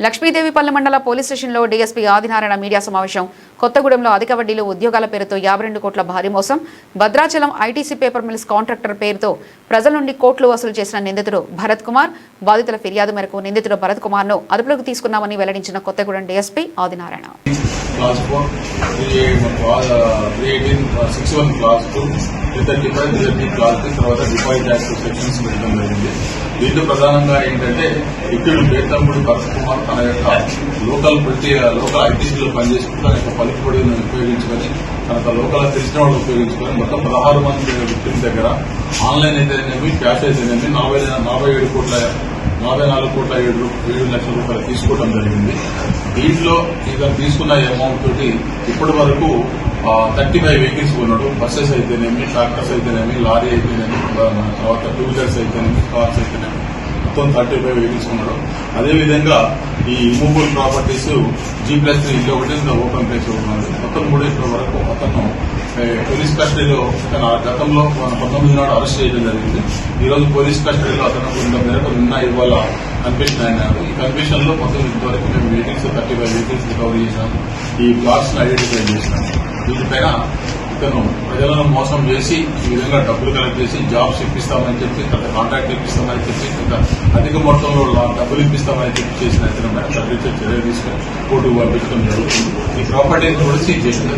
లక్ష్మీదేవిపల్లి మండల పోలీస్ స్టేషన్లో DSP Adinarayana media సమావేశం. కొత్తగూడెంలో అధిక వడ్డీలో ఉద్యోగాల పేరుతో 52 కోట్ల భారీ మోసం. Bhadrachalam ITC paper mills contractor పేరుతో ప్రజల నుండి కోట్లు వసూలు చేసిన నిందితుడు భరత్ కుమార్. బాధితుల ఫిర్యాదు మేరకు నిందితుడు భరత్ కుమార్ ను అదుపులోకి తీసుకున్నామని వెల్లడించిన కొత్తగూడెం డీఎస్పీ ఆదినారాయణ. దీంట్లో ప్రధానంగా ఏంటంటే ఇక్కడ బేతంబుడి భరత్ కుమార్ తన యొక్క లోకల్ ఐటీసీలో పనిచేసుకుంటూ తన యొక్క పలుకుబడిని ఉపయోగించుకొని తన లోకల్ తెలిసిన వాళ్ళు ఉపయోగించుకొని మొత్తం 16 మంది వ్యక్తుల దగ్గర ఆన్లైన్ అయితేనేమి క్యాష్ అయితేనేమి 44 కోట్ల 7 లక్షల రూపాయలు తీసుకోవడం జరిగింది. దీంట్లో ఇతను తీసుకున్న అమౌంట్ తోటి ఇప్పటి వరకు 35 వెహికల్స్ కొన్నాడు. బస్సెస్ అయితేనేమి, ట్రాక్టర్స్ అయితేనేమి, లారీ అయితేనేమి, తర్వాత 2 వీలర్స్ అయితేనేమి, కార్స్ అయితేనేమి మొత్తం 35 వెహికల్స్ కొన్నాడు. అదేవిధంగా ఈ ఇమూవబుల్ ప్రాపర్టీస్ G+3 ఇల్లు ఒకటి ఓపెన్ ప్లేస్ ఉన్నది. మొత్తం 3 వరకు అతను పోలీస్ కస్టడీలో గతంలో 19 నాడు అరెస్ట్ చేయడం జరిగింది. ఈ రోజు పోలీస్ కస్టడీలో అతను కొంత మేరకు నిన్న ఇవాళ కన్ఫెషన్ అయినాడు. ఈ కన్ఫెషన్ లో మొత్తం ఇంతవరకు మేము వెహికల్స్ 35 వెహికల్స్ రికవరీ చేసినాము. ఈ ప్లాట్స్ ను ఐడెంటిఫై చేసినాము. వీటిపైన ఇతను ప్రజలను మోసం చేసి ఈ విధంగా డబ్బులు కలెక్ట్ చేసి జాబ్స్ ఇప్పిస్తామని చెప్పి కాంట్రాక్ట్ ఇప్పిస్తామని చెప్పి అధిక మొత్తంలో డబ్బులు ఇప్పిస్తామని చెప్పి చేసిన ఇతను చర్య తీసుకుని కోర్టుకు పంపించడం జరుగుతుంది. ఈ ప్రాపర్టీని కూడా సీజ్ చేసిన